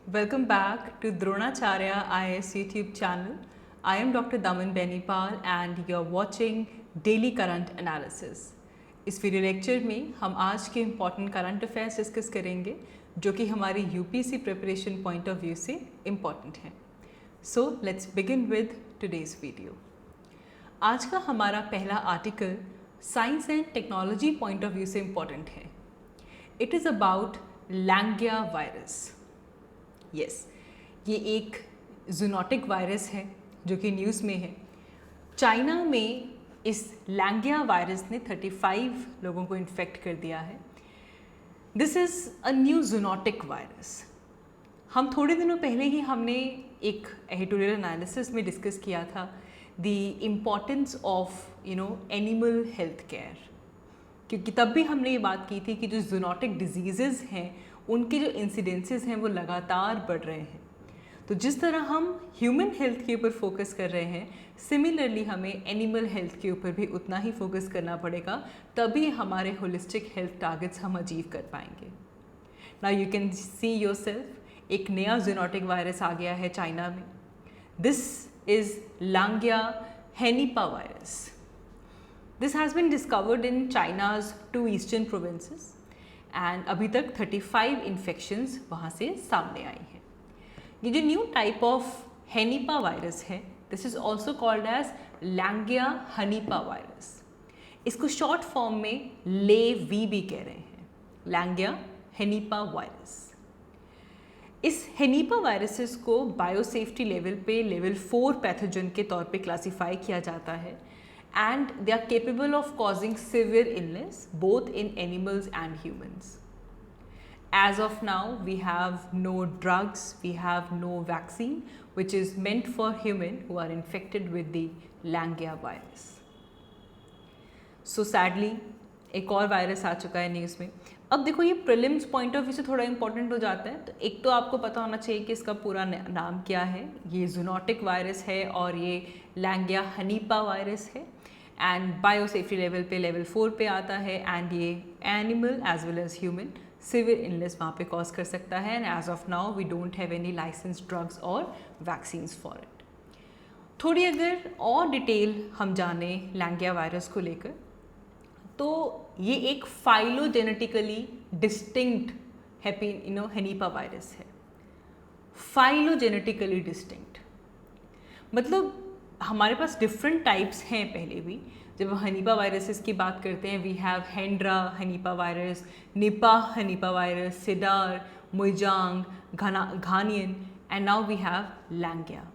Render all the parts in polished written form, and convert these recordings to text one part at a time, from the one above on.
Welcome back to Dronacharya IAS YouTube channel. I am Dr. Daman Benipal and you're watching Daily Current Analysis. इस video lecture में हम आज के important current affairs discuss करेंगे जो कि हमारी UPSC preparation point of view से इम्पॉर्टेंट हैं. So let's begin with today's video. आज का हमारा पहला article science and technology point of view से इम्पॉर्टेंट है. It is about Langya virus. Yes, ये एक जूनोटिक वायरस है जो कि न्यूज़ में है. चाइना में इस लैंगिया वायरस ने 35 लोगों को इन्फेक्ट कर दिया है. This is a new zoonotic virus. हम थोड़े दिनों पहले ही हमने एक एडिटोरियल एनालिसिस में डिस्कस किया था the importance of animal health care, क्योंकि तब भी हमने ये बात की थी कि जो जूनोटिक डिजीज़ हैं उनके जो इंसिडेंसेस हैं वो लगातार बढ़ रहे हैं. तो जिस तरह हम ह्यूमन हेल्थ के ऊपर फोकस कर रहे हैं, सिमिलरली हमें एनिमल हेल्थ के ऊपर भी उतना ही फोकस करना पड़ेगा, तभी हमारे होलिस्टिक हेल्थ टारगेट्स हम अचीव कर पाएंगे. Now you can see yourself, एक नया जूनोटिक वायरस आ गया है चाइना में. This is Langya Henipa virus. This has been discovered in China's 2 eastern provinces and अभी तक 35 इन्फेक्शंस वहाँ से सामने आई हैं. ये जो new type of Henipa virus है, this is also called as Langya हनीपा virus. इसको शॉर्ट फॉर्म में LAV भी कह रहे हैं, लैंगिया हेनिपा वायरस. इस हेनिपा वायरसेस को बायोसेफ्टी लेवल पे लेवल 4 पैथोजन के तौर पे क्लासीफाई किया जाता है and they are capable of causing severe illness both in animals and humans. As of now, we have no drugs, we have no vaccine which is meant for human who are infected with the Lambda virus. So sadly, एक और virus आ चुका है news में. अब देखो, ये prelims point of view से थोड़ा इंपॉर्टेंट हो जाता है. तो एक तो आपको पता होना चाहिए कि इसका पूरा नाम क्या है. ये जूनोटिक वायरस है और ये लैंगिया हनीपा वायरस है एंड बायोसेफ्टी लेवल पे लेवल 4 पे आता है एंड ये animal as well as human severe illness वहाँ पे कॉज कर सकता है. And as of now we don't have any licence drugs और वैक्सीन्स फॉर इट. थोड़ी अगर और डिटेल हम जाने लैंगिया वायरस को लेकर, तो ये एक फाइलोजेनेटिकली डिस्टिंक्ट हेनिपा वायरस है. फाइलोजेनेटिकली डिस्टिंक्ट मतलब हमारे पास डिफरेंट टाइप्स हैं. पहले भी जब हम हनीपा वायरसेस की बात करते हैं, we have Hendra Henipa virus, Nipah Henipa virus, Cedar, Mojiang, Ghanaian and now we have Langya.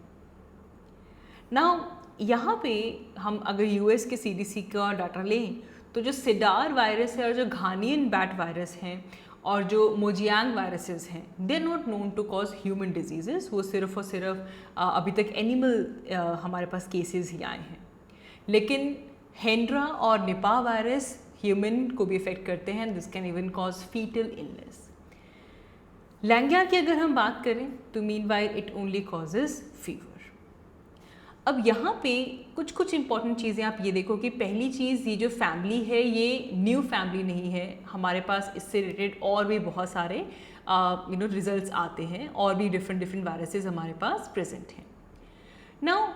Now यहाँ पे हम अगर यूएस के CDC का डाटा लें तो जो सिडार वायरस है और जो घानियन बैट वायरस हैं और जो मोजियांग वायरसेस हैं, they are not known to cause human diseases. वो सिर्फ और सिर्फ अभी तक एनिमल हमारे पास केसेस ही आए हैं. लेकिन हेंड्रा और निपा वायरस ह्यूमन को भी इफेक्ट करते हैं. This can even cause fetal illness. लैंगिया की अगर हम बात करें तो meanwhile it only causes fever. अब यहाँ पे कुछ इंपॉर्टेंट चीज़ें आप ये देखो कि पहली चीज़, ये जो फैमिली है ये न्यू फैमिली नहीं है. हमारे पास इससे रिलेटेड और भी बहुत सारे रिजल्ट्स आते हैं और भी डिफरेंट वायरसेस हमारे पास प्रेजेंट हैं. नाउ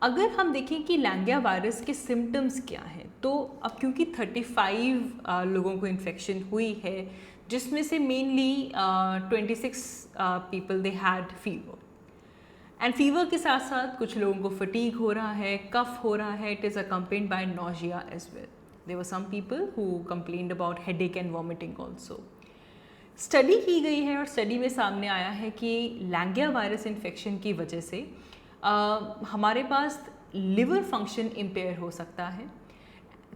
अगर हम देखें कि लैंगिया वायरस के सिम्टम्स क्या हैं, तो अब क्योंकि 35 लोगों को इन्फेक्शन हुई है, जिसमें से mainly 26 people they had fever. And fever के साथ साथ कुछ लोगों को फटीग हो रहा है, कफ हो रहा है. It is accompanied by nausea as well. There were some people who complained about headache and vomiting also. Study की गई है और स्टडी में सामने आया है कि लैंगिया वायरस इन्फेक्शन की वजह से हमारे पास लिवर फंक्शन इम्पेयर हो सकता है.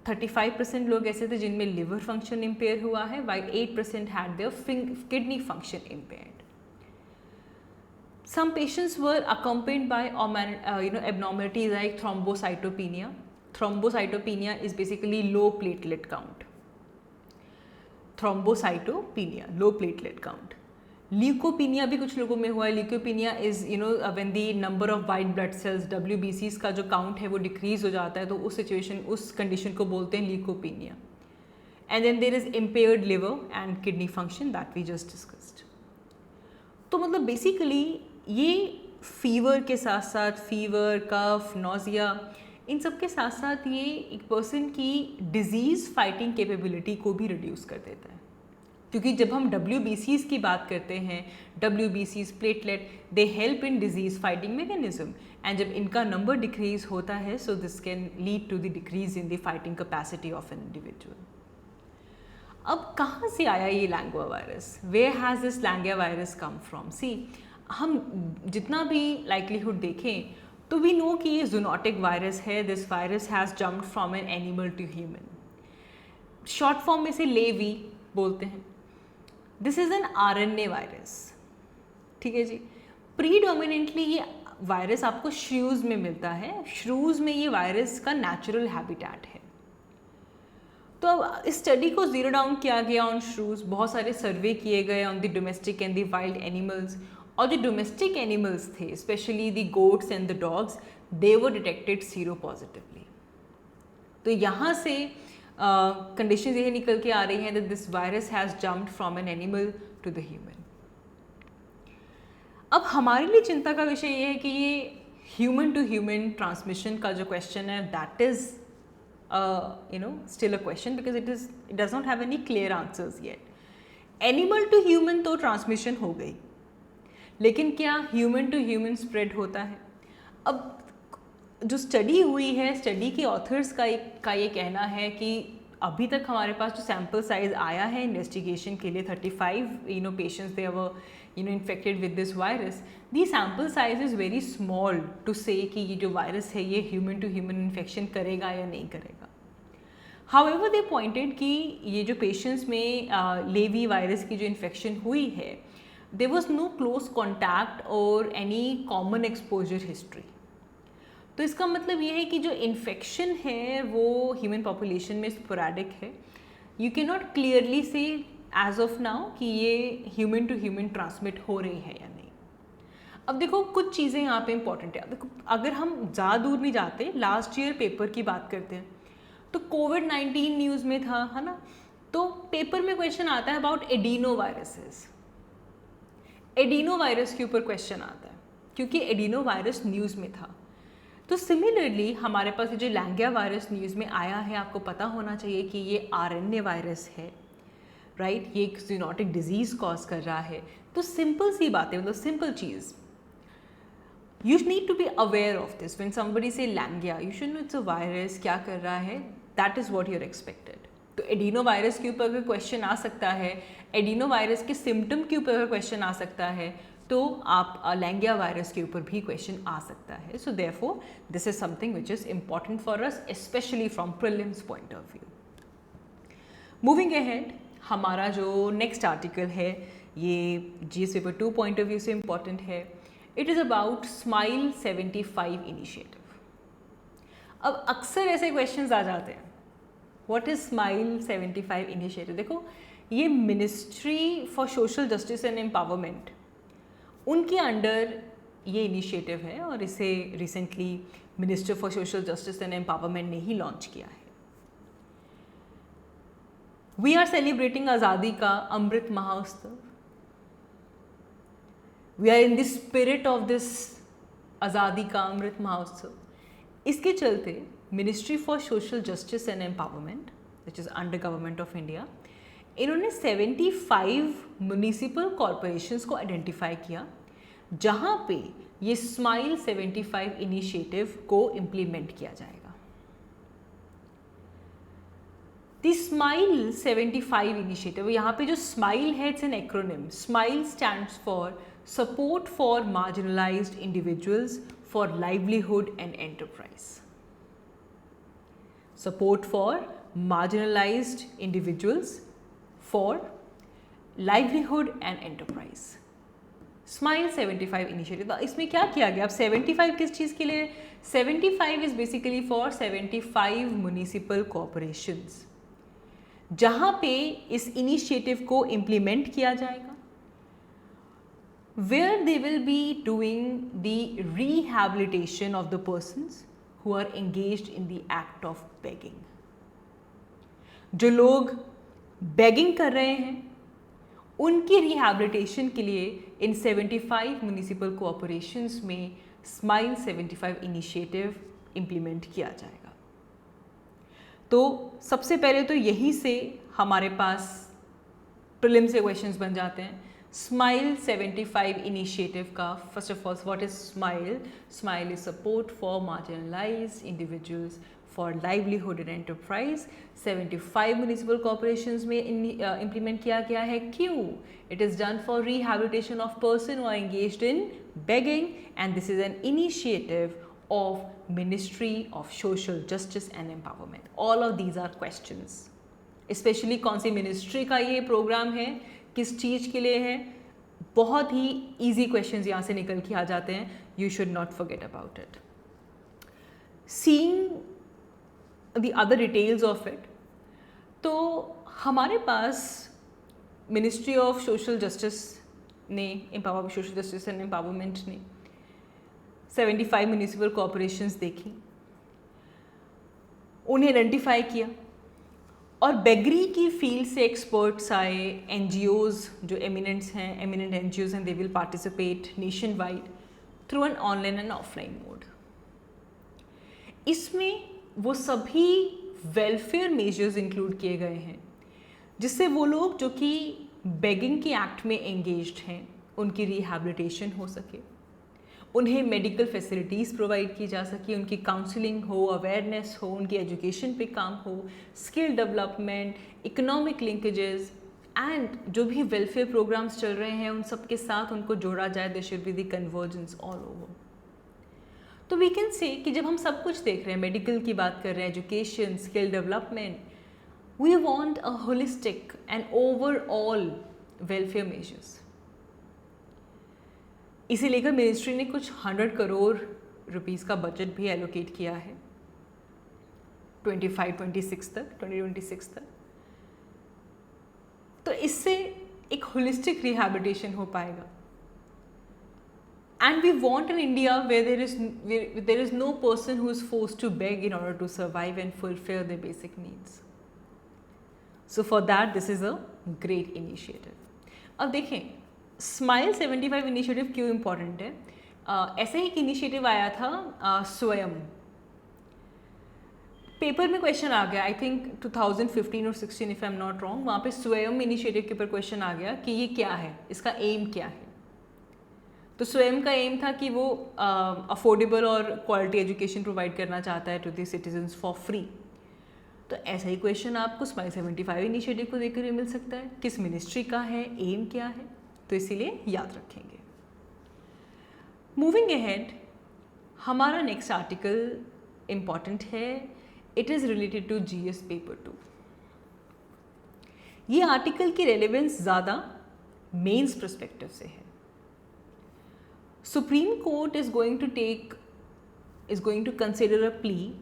35% लोग ऐसे थे जिनमें लिवर फंक्शन इम्पेयर हुआ है, while 8% had there kidney function impaired. Some patients were accompanied by abnormalities like thrombocytopenia. Thrombocytopenia is basically low platelet count. Thrombocytopenia, low platelet count. Leucopenia भी कुछ लोगों में हुआ है. Leucopenia is when the number of white blood cells WBCs का जो count है वो डिक्रीज हो जाता है, तो उस कंडीशन को बोलते हैं leukopenia. And then there is impaired liver and kidney function that we just discussed. तो मतलब बेसिकली ये फीवर के साथ साथ, फीवर, कफ, नोज़िया, इन सब के साथ साथ ये एक पर्सन की डिजीज़ फाइटिंग कैपेबिलिटी को भी रिड्यूस कर देता है। क्योंकि जब हम WBCs की बात करते हैं, WBCs platelet, they help in disease fighting mechanism, and जब इनका नंबर डिक्रीज होता है, so this can lead to the decrease in the fighting capacity of an individual. अब कहाँ से आया ये Langya virus? Where has this Langya virus come from? See, हम जितना भी लाइकलीहुड देखें तो वी नो कि ये जूनोटिक वायरस है। This virus has jumped from an animal to human. Short form में से लेवी बोलते हैं। This is an RNA virus, ठीक है जी। प्रीडोमिनेंटली ये वायरस आपको श्रूज में मिलता है। श्रूज में ये वायरस का नेचुरल हैबिटेट है। तो अब इस स्टडी को जीरो डाउन किया गया ऑन श्रूज। बहुत सारे सर्वे किए गए on the domestic and the wild animals, और जो डोमेस्टिक एनिमल्स थे, specially the goats and the dogs, they were detected sero positively. तो यहाँ से कंडीशंस ये निकल के आ रही हैं that this virus has jumped from an animal to the human. अब हमारे लिए चिंता का विषय ये है कि ये ह्यूमन टू ह्यूमन ट्रांसमिशन का जो क्वेश्चन है, that is still a question because it does not have any clear answers yet. Animal to human तो ट्रांसमिशन हो गई, लेकिन क्या ह्यूमन टू ह्यूमन स्प्रेड होता है? अब जो स्टडी हुई है, स्टडी के ऑथर्स का ये कहना है कि अभी तक हमारे पास जो सैम्पल साइज आया है इन्वेस्टिगेशन के लिए 35 patients they were infected with this virus, the sample size is very small to say कि ये जो वायरस है ये ह्यूमन टू ह्यूमन इन्फेक्शन करेगा या नहीं करेगा। हाउएवर दे पॉइंटेड कि ये जो पेशेंट्स में लेवी वायरस की जो इन्फेक्शन हुई है, there was no close contact और एनी कॉमन एक्सपोजर हिस्ट्री। तो इसका मतलब ये है कि जो इन्फेक्शन है वो ह्यूमन पॉपुलेशन में स्पोरैडिक है। यू कैन नॉट क्लियरली से एज ऑफ नाउ कि ये ह्यूमन टू ह्यूमन ट्रांसमिट हो रही है या नहीं। अब देखो कुछ चीज़ें यहाँ पे इंपॉर्टेंट है। देखो अगर हम ज़्यादा दूर नहीं जाते, लास्ट ईयर पेपर की बात करते हैं तो कोविड-19 न्यूज़ में था, है ना। तो पेपर में क्वेश्चन आता है about adeno viruses. Adeno virus के ऊपर क्वेश्चन आता है क्योंकि एडिनो वायरस न्यूज़ में था। तो सिमिलरली हमारे पास ये जो लैंगुआ वायरस न्यूज़ में आया है, आपको पता होना चाहिए कि ये RNA वायरस है, राइट। ये एक ज़ूनोटिक डिजीज़ कॉज कर रहा है। तो सिंपल सी बात है, मतलब सिंपल चीज़, you need to be aware of this when somebody say Langya, you should know it's a virus, क्या कर रहा है, that is what you are expected. तो एडिनो वायरस के ऊपर अगर क्वेश्चन आ सकता है, एडिनो वायरस के सिम्टम के ऊपर अगर क्वेश्चन आ सकता है, तो आप लैंगुआ वायरस के ऊपर भी क्वेश्चन आ सकता है। So therefore this is something which is important for us, specially from prelims point of view. Moving ahead, हमारा जो नेक्स्ट आर्टिकल है ये GS paper 2 point of view से इम्पॉर्टेंट है। It is about smile 75 initiative. अब अक्सर ऐसे questions आ जाते हैं, व्हाट इज़ स्माइल 75 इनिशिएटिव। देखो ये ministry for social justice and empowerment, उनके अंडर ये इनिशिएटिव है और इसे recently minister for social justice and empowerment ने ही लॉन्च किया है। वी आर सेलिब्रेटिंग आज़ादी ka Amrit Mahotsav. We are in the spirit of this Azadi ka Amrit Mahotsav. इसके चलते ministry for social justice and empowerment which is under government of India, इन्होंने 75 म्यूनिसिपल कॉरपोरेशंस को identify किया जहाँ पे ये स्माइल 75 इनिशिएटिव को इम्प्लीमेंट किया जाएगा। द स्माइल 75 इनिशिएटिव, यहाँ पे जो स्माइल है it's an acronym. Smile stands for support for marginalised individuals for livelihood and enterprise. Support for marginalised individuals for livelihood and enterprise, smile 75 initiative. इसमें क्या किया गया? अब 75 किस चीज़ के लिए? 75 is basically for 75 municipal corporations, जहाँ पे इस इनिशिएटिव को इम्प्लीमेंट किया जाएगा, where they will be doing the rehabilitation of the persons who are engaged in the act of begging. जो लोग बेगिंग कर रहे हैं उनकी रिहैबिलिटेशन के लिए इन 75 म्यूनिसिपल कोऑपरेशंस में स्माइल 75 इनिशिएटिव इम्प्लीमेंट किया जाएगा। तो सबसे पहले तो यहीं से हमारे पास प्रीलिम्स से क्वेश्चंस बन जाते हैं। स्माइल 75 इनिशिएटिव का first of all what is SMILE? SMILE is support for marginalised individuals for livelihood and enterprise. 75 municipal corporations में इम्प्लीमेंट किया गया है। क्यों? It is done for rehabilitation of person who are engaged in begging and this is an initiative of Ministry of Social Justice and Empowerment. All of these are questions. Especially कौन सी ministry का ये programme है, किस चीज़ के लिए है, बहुत ही easy questions यहाँ से निकल के आ जाते हैं. You should not forget about it. Seeing the other details of it, तो हमारे पास Ministry of Social Justice ने Social Justice and Empowerment ने 75 म्यूनिसिपल कॉर्पोरेशंस देखी, उन्हें आइडेंटिफाई किया और बेगरी की फील्ड से एक्सपर्ट्स आए, एनजीओज़ जो एमिनेंट एनजीओज़ हैं, they will participate nation wide through an online and offline mode. इसमें वो सभी वेलफेयर मेजर्स इंक्लूड किए गए हैं जिससे वो लोग जो कि बेगिंग के एक्ट में एंगेज्ड हैं उनकी रिहैबिलिटेशन हो सके, उन्हें मेडिकल फैसिलिटीज़ प्रोवाइड की जा सके, उनकी काउंसलिंग हो, अवेयरनेस हो, उनकी एजुकेशन पे काम हो, skill development, economic linkages and जो भी वेलफेयर प्रोग्राम्स चल रहे हैं उन सब के साथ उनको जोड़ा जाए। There should be the convergence all over. तो वी कैन से कि जब हम सब कुछ देख रहे हैं, मेडिकल की बात कर रहे हैं, education, skill development, we want a holistic and overall welfare measures. इसे लेकर मिनिस्ट्री ने कुछ 100 करोड़ रुपीस का बजट भी एलोकेट किया है 2026 तक। तो इससे एक होलिस्टिक रिहैबिलिटेशन हो पाएगा। And we want an India where there is no person who is forced to beg in order to survive and fulfil their basic needs. So for that this is a great initiative. अब देखें smile 75 initiative क्यों important है। ऐसे ही एक initiative आया था स्वयं, paper में क्वेश्चन आ गया, आई थिंक 2015 और 16 if I am not wrong, वहाँ पे स्वयं इनिशिएटिव के ऊपर क्वेश्चन आ गया कि ये क्या है, इसका एम क्या है। तो स्वयं का एम था कि वो अफोर्डेबल और क्वालिटी एजुकेशन प्रोवाइड करना चाहता है to the citizens for free. तो ऐसा ही क्वेश्चन आपको स्माइल 75 इनिशिएटिव को देखकर भी मिल सकता है, किस मिनिस्ट्री का है, एम क्या है, तो इसीलिए याद रखेंगे। मूविंग अहेड, हमारा नेक्स्ट आर्टिकल इम्पॉर्टेंट है, it is related to GS paper 2। ये आर्टिकल की रेलेवेंस ज़्यादा मेंस पर्सपेक्टिव से है। Supreme Court is going to consider a plea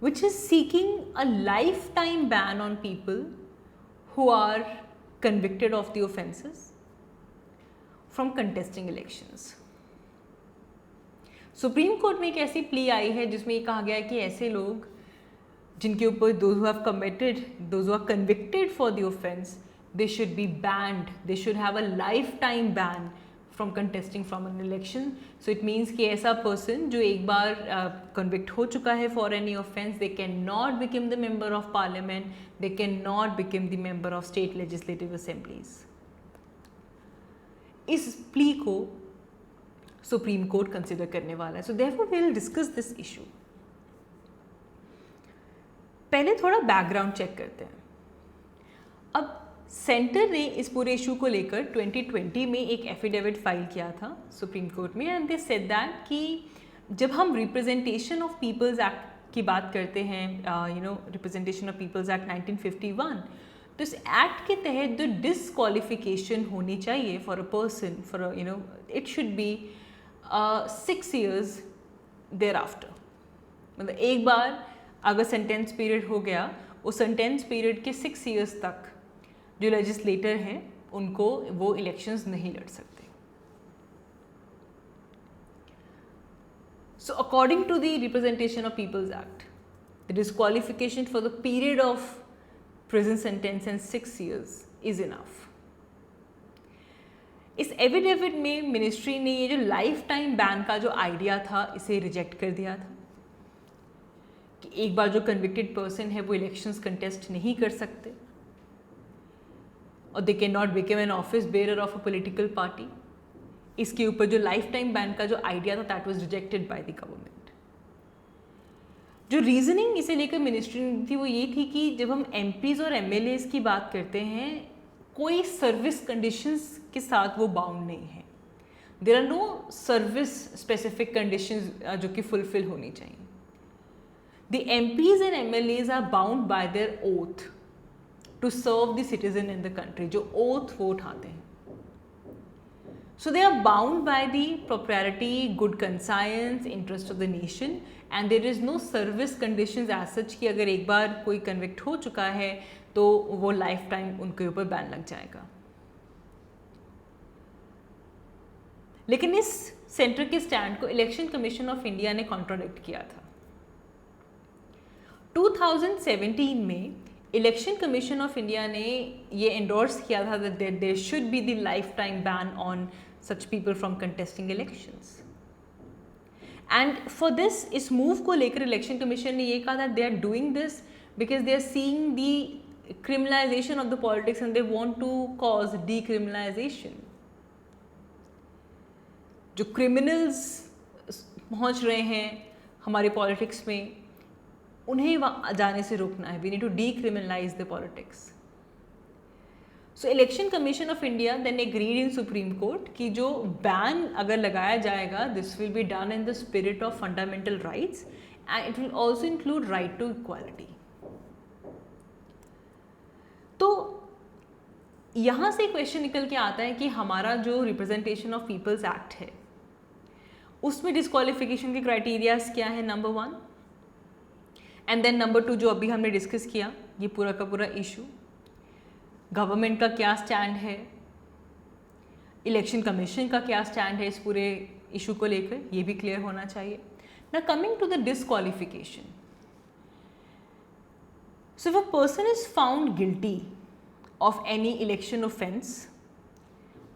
which is seeking a lifetime ban on people who are convicted of the offences from contesting elections. Supreme court में एक ऐसी plea आई है जिसमें ये कहा गया है कि ऐसे लोग जिनके ऊपर those who are convicted for the offense, they should be banned, they should have a lifetime ban from contesting from an election. So it means कि ऐसा person जो एक बार convict हो चुका है for any offense, they cannot become the member of parliament, they cannot become the member of state legislative assemblies. इस plea को supreme court consider करने वाला है। So therefore we will discuss this issue. पहले थोड़ा बैकग्राउंड चेक करते हैं। अब सेंटर ने इस पूरे इशू को लेकर 2020 में एक एफिडेविट फाइल किया था सुप्रीम कोर्ट में, एंड दे सेड दैट कि जब हम रिप्रेजेंटेशन ऑफ पीपल्स एक्ट की बात करते हैं, रिप्रेजेंटेशन ऑफ पीपल्स एक्ट 1951, तो इस एक्ट के तहत जो डिसक्वालिफिकेशन होनी चाहिए for a person, it should be 6 years thereafter. मतलब एक बार अगर सेंटेंस पीरियड हो गया, उस सेंटेंस पीरियड के 6 years तक जो लेजिस्लेटर हैं उनको वो इलेक्शंस नहीं लड़ सकते। So according to the Representation of People's Act, the disqualification for the period of prison sentence and 6 years is enough. इस एफिडेविट में मिनिस्ट्री ने ये जो लाइफ टाइम बैन का जो आइडिया था इसे रिजेक्ट कर दिया था कि एक बार जो कन्विक्टेड पर्सन है वो इलेक्शंस कंटेस्ट नहीं कर सकते और they can not become an office bearer of a political party. इसके ऊपर जो लाइफ टाइम बैन का जो आइडिया था that was rejected by the government. जो रीजनिंग इसे लेकर मिनिस्ट्री ने थी वो ये थी कि जब हम एमपीज और एमएलएज की बात करते हैं कोई सर्विस कंडीशंस के साथ वो बाउंड नहीं है। There are no service specific conditions जो कि फुलफिल होनी चाहिए। The MPs and MLAs are bound by their oath to serve the citizen in the country, जो ओथ वो उठाते हैं। So they are bound by the propriety, good conscience, interest of the nation, and there is no service conditions as such कि अगर एक बार कोई convict हो चुका है तो वो लाइफ टाइम उनके ऊपर बैन लग जाएगा। लेकिन इस सेंटर के स्टैंड को इलेक्शन कमीशन ऑफ इंडिया ने कॉन्ट्राडिक्ट किया था। 2017 में इलेक्शन कमीशन ऑफ इंडिया ने ये एंडोर्स किया था that there should be the life time ban on such people from contesting elections. And for this, इस मूव को लेकर इलेक्शन कमीशन ने ये कहा था they are doing this because they are seeing the criminalisation of the politics and they want to cause decriminalisation. जो criminals पहुंच रहे हैं हमारे पॉलिटिक्स में उन्हें वहाँ जाने से रोकना है। We need to decriminalise the politics. So Election Commission of India then agreed in Supreme Court कि जो बैन अगर लगाया जाएगा this will be done in the spirit of fundamental rights and it will also include right to equality. तो यहाँ से question निकल के आता है कि हमारा जो रिप्रेजेंटेशन ऑफ पीपल्स एक्ट है उसमें डिस्क्वालिफिकेशन के क्राइटेरियाज क्या है, नंबर 1, एंड देन नंबर 2 जो अभी हमने डिस्कस किया ये पूरा का पूरा इशू, गवर्नमेंट का क्या स्टैंड है, इलेक्शन कमीशन का क्या स्टैंड है इस पूरे इशू को लेकर, ये भी क्लियर होना चाहिए। ना coming to the disqualification, so if a person is found guilty of any election offence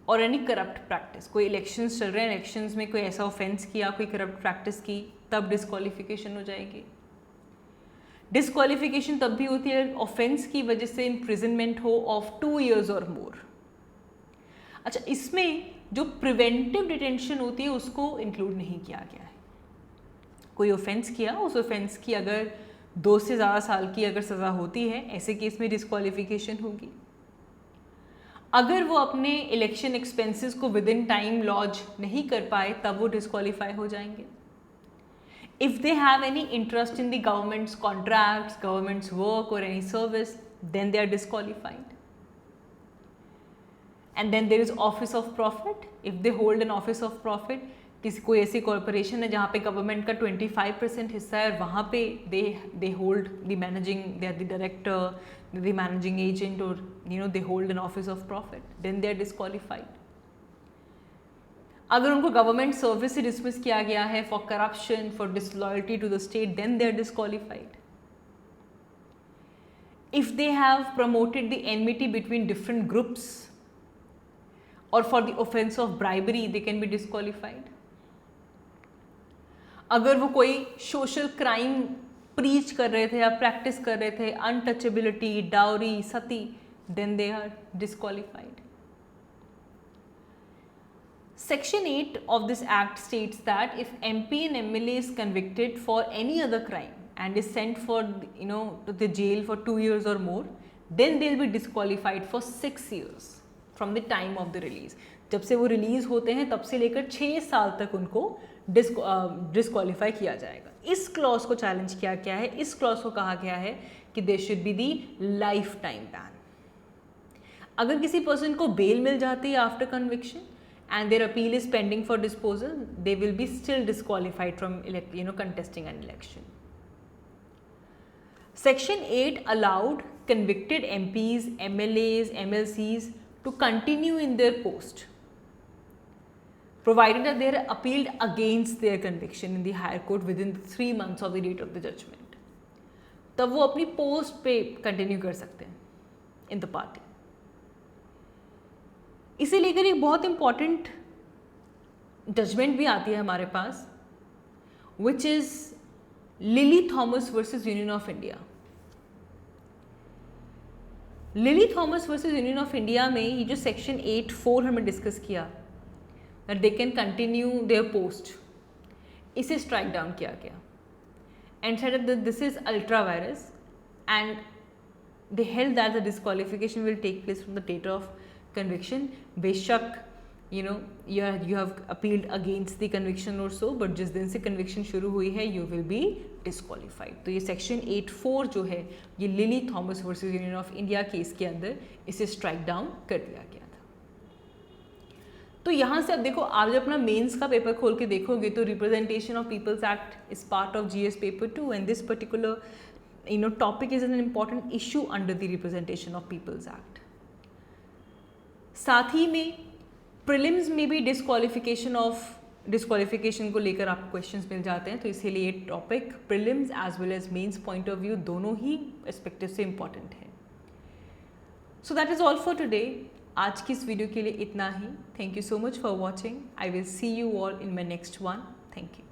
और एनी करप्ट प्रैक्टिस, कोई इलेक्शंस चल रहे हैं, इलेक्शंस में कोई ऐसा ऑफेंस किया, कोई करप्ट प्रैक्टिस की, तब डिस्क्वालिफिकेशन हो जाएगी। डिस्क्वालिफिकेशन तब भी होती है ऑफेंस की वजह से इम्प्रिजनमेंट हो ऑफ 2 years और मोर। अच्छा, इसमें जो प्रिवेंटिव डिटेंशन होती है उसको इंक्लूड नहीं किया गया है। कोई ऑफेंस किया, उस ऑफेंस की अगर 2 से ज़्यादा साल की अगर सज़ा होती है, ऐसे केस में डिस्क्वालिफिकेशन होगी। अगर वो अपने इलेक्शन एक्सपेंसेस को विद इन टाइम लॉज नहीं कर पाए तब वो डिस्क्वालीफाई हो जाएंगे। If they have any interest in the government's contracts, government's work or any service, then they are disqualified. And then there is office of profit. If they hold an office of profit, किसी कोई ऐसी corporation है जहाँ पे government का 25% हिस्सा है और वहाँ पे they hold the managing, they are the director, the managing agent or they hold an office of profit, then they are disqualified. अगर उनको गवर्नमेंट सर्विस से डिसमिस किया गया है for corruption, for disloyalty to the state, then they are disqualified. If they have promoted the enmity between different groups और for the offence of bribery, they can be disqualified. अगर वो कोई social crime preach कर रहे थे या practice कर रहे थे, untouchability, dowry, sati, then they are disqualified. Section 8 of this act states that if MP and MLA is convicted for any other crime and is sent for to the jail for 2 years or more, then they will be disqualified for 6 years from the time of the release. जब से वो release होते हैं तब से लेकर 6 साल तक उनको डिस्क्वालीफाई किया जाएगा। इस क्लॉज को चैलेंज किया गया है, इस क्लॉज को कहा गया है कि they should be the life time ban. अगर किसी पर्सन को बेल मिल जाती है after conviction and their appeal is pending for disposal, they will be still disqualified from contesting an election. Section 8 allowed convicted MPs, MLAs, MLCs to continue in their post, provided that they are appealed against their conviction in the higher court within 3 months of the date of the judgment. तब वो अपनी post पे continue कर सकते हैं in the party. इसे लेकर एक बहुत इम्पॉर्टेंट जजमेंट भी आती है हमारे पास, which is Lily Thomas versus Union of India. Lily Thomas versus Union of India में ये जो सेक्शन 8(4) हमने डिस्कस किया, that they can continue their post, इसे स्ट्राइक डाउन किया गया and said that this is ultra vires and they held that the disqualification will take place from the date of conviction. बेशक you have appealed against the conviction or so, but जिस दिन से conviction शुरू हुई है you will be disqualified. तो ये section 8(4) जो है ये lily Thomas versus Union of India case के अंदर इसे स्ट्राइक डाउन कर दिया गया था। तो यहाँ से अब देखो, आप जब अपना मेंस का पेपर खोल के देखोगे तो Representation of People's Act is part of GS paper 2 and this particular topic is an important issue under the Representation of Peoples Act. साथ ही में प्रीलिम्स में भी डिस्क्वालिफिकेशन को लेकर आपको क्वेश्चंस मिल जाते हैं, तो इसीलिए ये topic prelims as well as mains point of view दोनों ही एस्पेक्टिव से इम्पॉर्टेंट है। So that is all for today. आज की इस वीडियो के लिए इतना ही। Thank you so much for watching. I will see you all in my next one. Thank you.